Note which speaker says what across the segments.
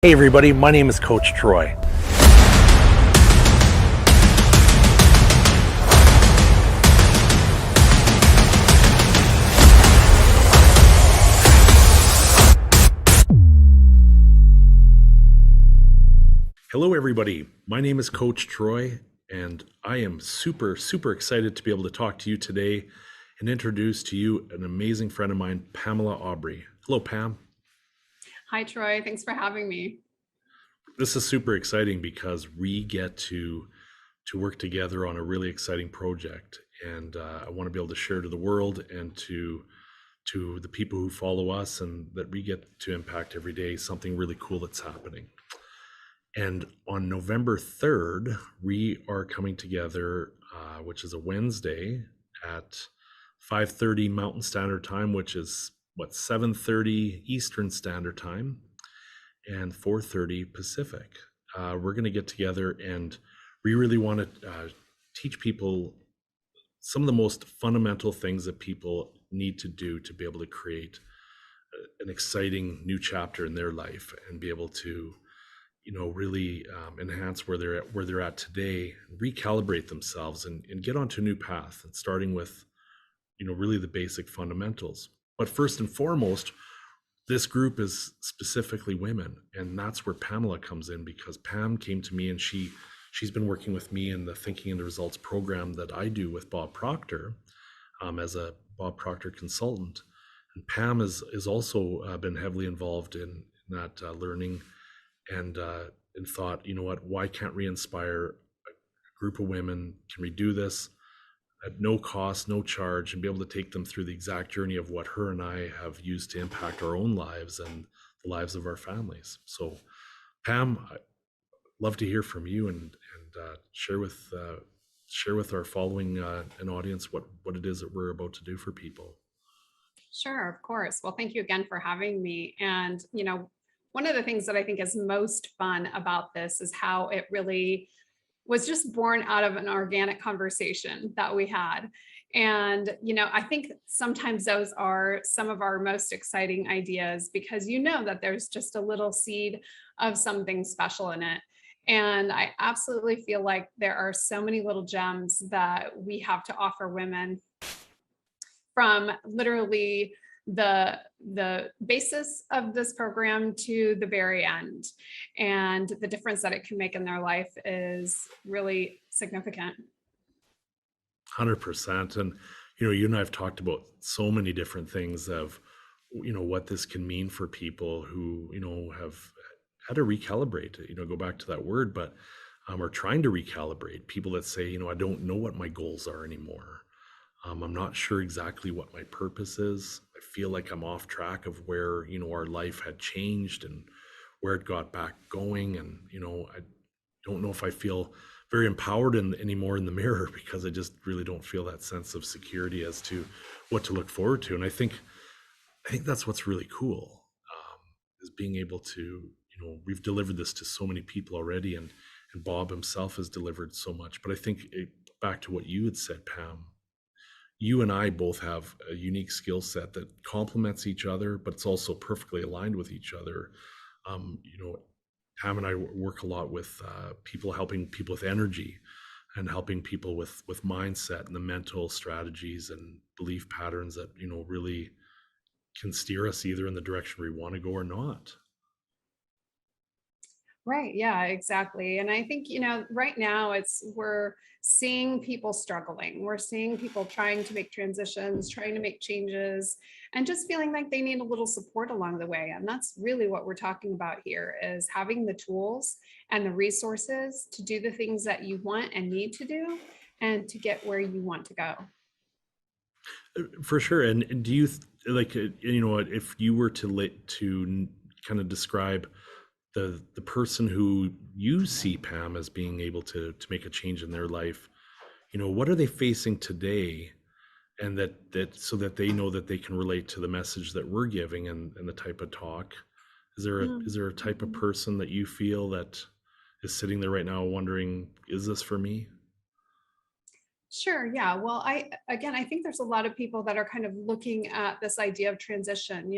Speaker 1: Hey everybody, my name is Coach Troy. Hello everybody, my name is Coach Troy and I am super excited to be able to talk to you today and introduce to you an amazing friend of mine, Pamela Aubrey. Hello Pam.
Speaker 2: Hi, Troy. Thanks for having me.
Speaker 1: This is super exciting because we get to work together on a really exciting project, and I want to be able to share to the world and to the people who follow us, and that we get to impact every day something really cool that's happening. And on November 3rd, we are coming together, which is a Wednesday at 5:30 Mountain Standard Time, which is 7:30 Eastern Standard Time and 4:30 Pacific. We're going to get together and we really want to teach people some of the most fundamental things that people need to do to be able to create an exciting new chapter in their life and be able to, really enhance where they're at today, recalibrate themselves and get onto a new path, and starting with, really the basic fundamentals. But first and foremost, this group is specifically women, and that's where Pamela comes in, because Pam came to me and she's been working with me in the Thinking and the Results program that I do with Bob Proctor, as a Bob Proctor consultant. And Pam is also been heavily involved in that learning, and thought, you know what, why can't we inspire a group of women? Can we do this at no cost, no charge, and be able to take them through the exact journey of what her and I have used to impact our own lives and the lives of our families? So, Pam, I'd love to hear from you and share with our following an audience what it is that we're about to do for people.
Speaker 2: Sure, of course. Well, thank you again for having me. And, one of the things that I think is most fun about this is how it really was just born out of an organic conversation that we had. And, I think sometimes those are some of our most exciting ideas because you know that there's just a little seed of something special in it. And I absolutely feel like there are so many little gems that we have to offer women, from literally the basis of this program to the very end, and the difference that it can make in their life is really significant.
Speaker 1: 100%. And, you and I have talked about so many different things of, what this can mean for people who, have had to recalibrate, go back to that word, but are trying to recalibrate. People that say, I don't know what my goals are anymore. I'm not sure exactly what my purpose is. I feel like I'm off track of where, our life had changed and where it got back going. And, I don't know if I feel very empowered anymore in the mirror, because I just really don't feel that sense of security as to what to look forward to. And I think that's what's really cool, is being able to, we've delivered this to so many people already, and Bob himself has delivered so much. But I think back to what you had said, Pam, you and I both have a unique skill set that complements each other, but it's also perfectly aligned with each other. Pam and I work a lot with people, helping people with energy and helping people with mindset and the mental strategies and belief patterns that, really can steer us either in the direction we want to go or not.
Speaker 2: Right. Yeah, exactly. And I think, right now we're seeing people struggling. We're seeing people trying to make transitions, trying to make changes, and just feeling like they need a little support along the way. And that's really what we're talking about here, is having the tools and the resources to do the things that you want and need to do and to get where you want to go.
Speaker 1: For sure. And do you like, if you were to kind of describe the person who you see, Pam, as being able to make a change in their life, what are they facing today, and that so that they know that they can relate to the message that we're giving, and the type of talk. Is there a type of
Speaker 2: Mhm.
Speaker 1: person that you feel that is sitting there right now wondering, is this for me?
Speaker 2: Sure. Yeah. Well, I think there's a lot of people that are kind of looking at this idea of transition.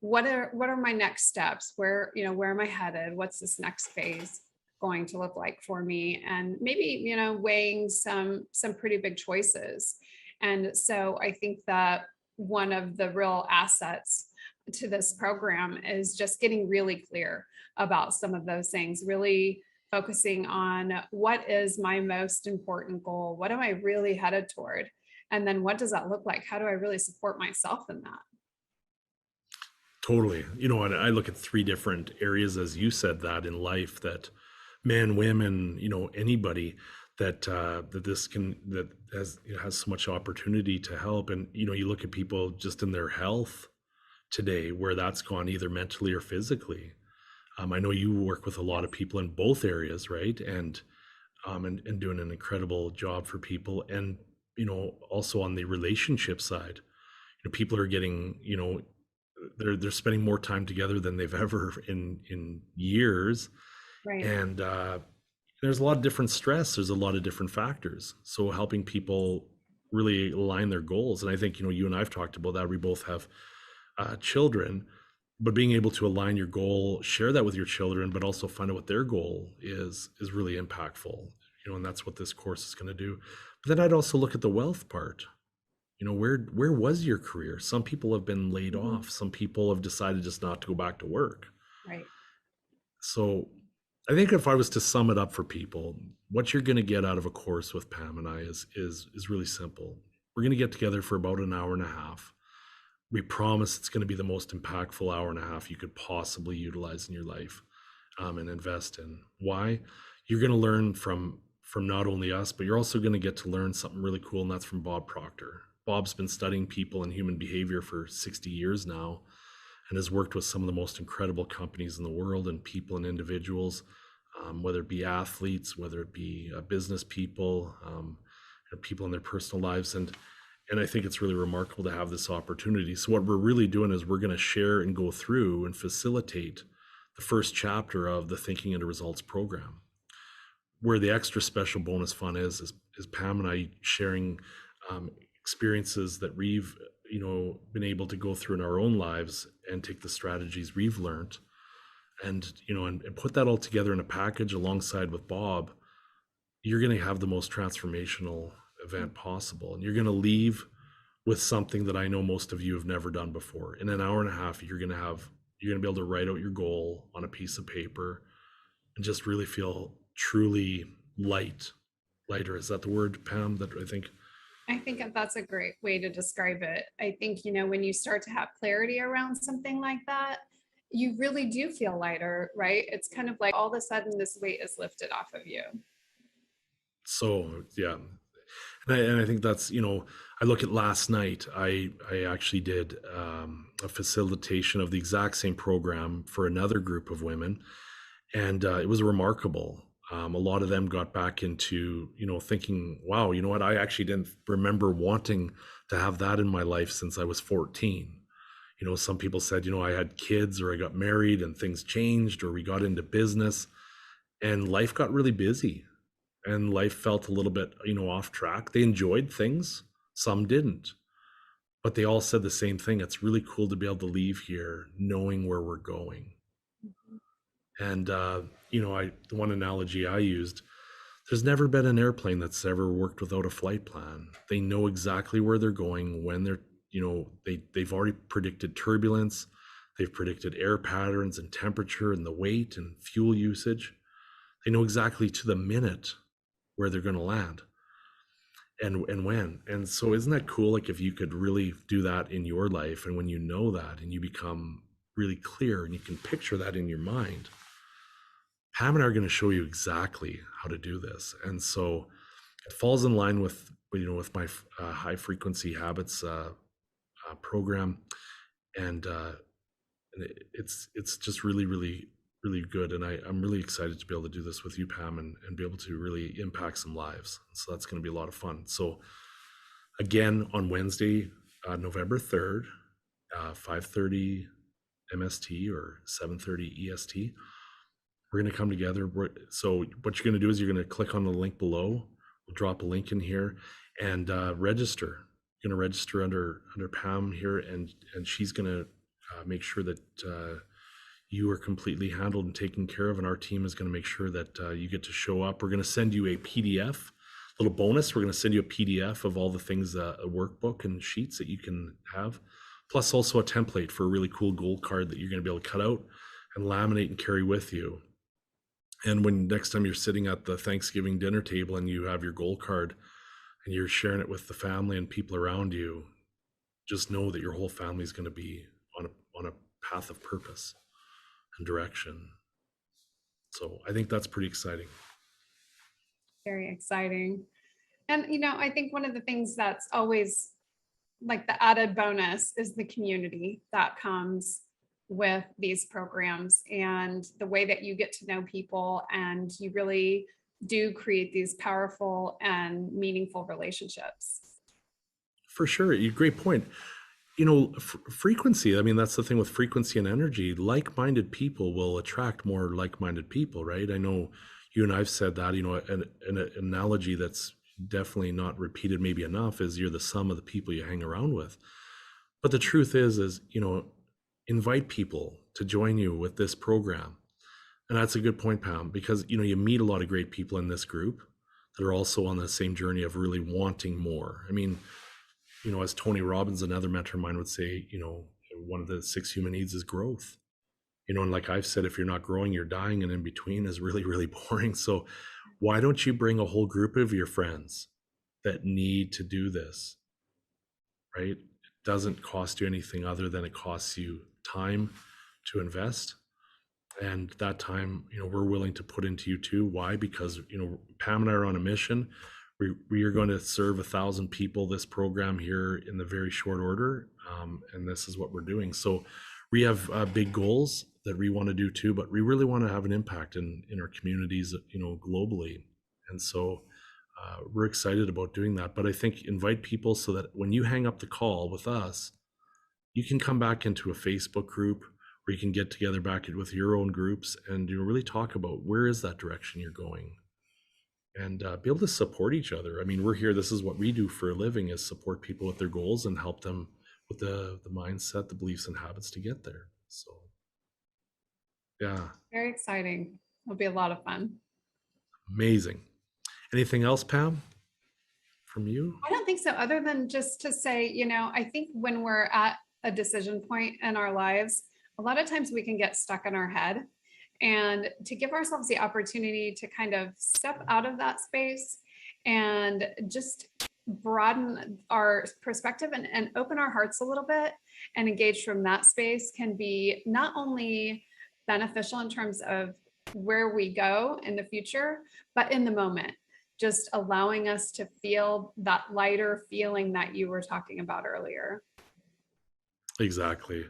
Speaker 2: what are my next steps? Where am I headed? What's this next phase going to look like for me? And maybe, weighing some pretty big choices. And so I think that one of the real assets to this program is just getting really clear about some of those things, really focusing on what is my most important goal? What am I really headed toward? And then what does that look like? How do I really support myself in that?
Speaker 1: Totally. And I look at three different areas, as you said, that in life, that men, women, anybody that this can, that has so much opportunity to help. And, you look at people just in their health today, where that's gone either mentally or physically. I know you work with a lot of people in both areas, right? And doing an incredible job for people. And, also on the relationship side, people are getting, they're spending more time together than they've ever in years.
Speaker 2: Right.
Speaker 1: And there's a lot of different stress, there's a lot of different factors, so helping people really align their goals. And I think, you and I've talked about that. We both have children, but being able to align your goal, share that with your children, but also find out what their goal is really impactful. And that's what this course is going to do. But then I'd also look at the wealth part. Where was your career? Some people have been laid
Speaker 2: Mhm.
Speaker 1: off, some people have decided just not to go back to work.
Speaker 2: Right.
Speaker 1: So I think if I was to sum it up for people, what you're going to get out of a course with Pam and I is really simple. We're going to get together for about an hour and a half. We promise it's going to be the most impactful hour and a half you could possibly utilize in your life, and invest in. Why? You're going to learn from not only us, but you're also going to get to learn something really cool, and that's from Bob Proctor. Bob's been studying people and human behavior for 60 years now, and has worked with some of the most incredible companies in the world, and people and individuals, whether it be athletes, whether it be business people, people in their personal lives. And I think it's really remarkable to have this opportunity. So what we're really doing is we're going to share and go through and facilitate the first chapter of the Thinking into Results program. Where the extra special bonus fun is Pam and I sharing experiences that we've been able to go through in our own lives, and take the strategies we've learned, and and put that all together in a package alongside with Bob. You're going to have the most transformational event possible, and you're going to leave with something that I know most of you have never done before. In an hour and a half, you're going to be able to write out your goal on a piece of paper and just really feel truly lighter. Is that the word, Pam, that I think?
Speaker 2: I think that's a great way to describe it. I think, when you start to have clarity around something like that, you really do feel lighter, right? It's kind of like all of a sudden this weight is lifted off of you.
Speaker 1: So yeah, and I think that's, I look at last night. I actually did a facilitation of the exact same program for another group of women, and it was remarkable. A lot of them got back into, thinking, wow, you know what? I actually didn't remember wanting to have that in my life since I was 14. Some people said, I had kids, or I got married and things changed, or we got into business and life got really busy, and life felt a little bit, off track. They enjoyed things, some didn't, but they all said the same thing. It's really cool to be able to leave here knowing where we're going.
Speaker 2: Mhm.
Speaker 1: And the one analogy I used, there's never been an airplane that's ever worked without a flight plan. They know exactly where they're going, when they're, they've already predicted turbulence, they've predicted air patterns and temperature and the weight and fuel usage. They know exactly to the minute where they're going to land, and when. And so isn't that cool? Like, if you could really do that in your life, and when you know that and you become really clear and you can picture that in your mind, Pam and I are going to show you exactly how to do this. And so it falls in line with my high frequency habits program, and it's just really, really, really good. And I'm really excited to be able to do this with you, Pam, and be able to really impact some lives. So that's going to be a lot of fun. So again, on Wednesday, November 3rd, 5:30 MST or 7:30 EST, we're going to come together. So what you're going to do is you're going to click on the link below. We'll drop a link in here, and register. You're going to register under Pam here, and she's going to make sure that you are completely handled and taken care of, and our team is going to make sure that you get to show up. We're going to send you a PDF, little bonus. We're going to send you a PDF of all the things, a workbook and sheets that you can have, plus also a template for a really cool gold card that you're going to be able to cut out and laminate and carry with you. And when next time you're sitting at the Thanksgiving dinner table and you have your gold card and you're sharing it with the family and people around you, just know that your whole family is going to be on a path of purpose and direction. So I think that's pretty exciting.
Speaker 2: Very exciting. And, I think one of the things that's always like the added bonus is the community that comes with these programs and the way that you get to know people and you really do create these powerful and meaningful relationships.
Speaker 1: For sure. Great point. Frequency, I mean, that's the thing with frequency and energy. Like-minded people will attract more like-minded people, right? I know you and I've said that, an analogy that's definitely not repeated maybe enough is you're the sum of the people you hang around with. But the truth is, invite people to join you with this program. And that's a good point, Pam, because, you meet a lot of great people in this group that are also on the same journey of really wanting more. I mean, as Tony Robbins, another mentor of mine, would say, one of the 6 human needs is growth. And like I've said, if you're not growing, you're dying, and in between is really, really boring. So why don't you bring a whole group of your friends that need to do this, right? It doesn't cost you anything other than it costs you time to invest. And that time, we're willing to put into you too. Why? Because, Pam and I are on a mission. We are going to serve 1,000 people this program here in the very short order, and this is what we're doing. So we have big goals that we want to do too, but we really want to have an impact in our communities, globally. And so we're excited about doing that. But I think invite people so that when you hang up the call with us, you can come back into a Facebook group, or you can get together back with your own groups and really talk about where is that direction you're going, and be able to support each other. I mean, we're here, this is what we do for a living, is support people with their goals and help them with the mindset, the beliefs and habits to get there. So yeah.
Speaker 2: Very exciting. It'll be a lot of fun.
Speaker 1: Amazing. Anything else, Pam, from you?
Speaker 2: I don't think so, other than just to say, I think when we're at a decision point in our lives, a lot of times we can get stuck in our head, and to give ourselves the opportunity to kind of step out of that space and just broaden our perspective and open our hearts a little bit and engage from that space can be not only beneficial in terms of where we go in the future, but in the moment, just allowing us to feel that lighter feeling that you were talking about earlier.
Speaker 1: Exactly.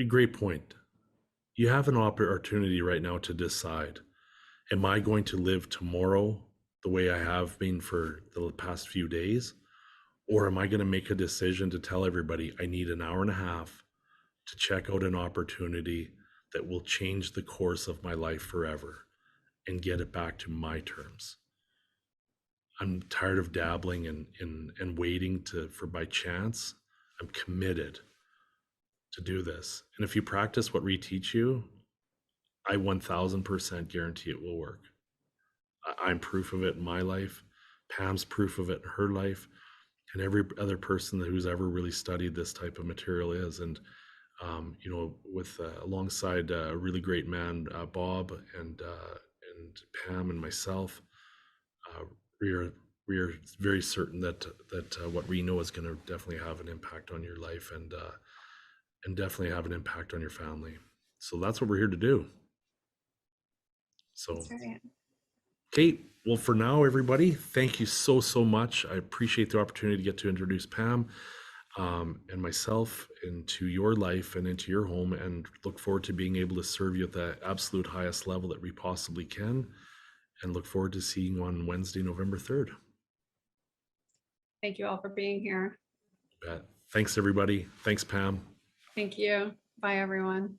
Speaker 1: Great point. You have an opportunity right now to decide, am I going to live tomorrow the way I have been for the past few days? Or am I going to make a decision to tell everybody I need an hour and a half to check out an opportunity that will change the course of my life forever and get it back to my terms? I'm tired of dabbling and waiting for by chance. I'm committed to do this. And if you practice what we teach you, I 1000% guarantee it will work. I'm proof of it in my life. Pam's proof of it in her life. And every other person who's ever really studied this type of material is. And, with alongside a really great man, Bob and Pam and myself, we are very certain that what we know is going to definitely have an impact on your life and definitely have an impact on your family. So that's what we're here to do. So,
Speaker 2: Right.
Speaker 1: Kate, well, for now, everybody, thank you so much. I appreciate the opportunity to get to introduce Pam and myself into your life and into your home, and look forward to being able to serve you at the absolute highest level that we possibly can, and look forward to seeing you on Wednesday, November 3rd.
Speaker 2: Thank you all for being here.
Speaker 1: Thanks, everybody. Thanks, Pam.
Speaker 2: Thank you. Bye, everyone.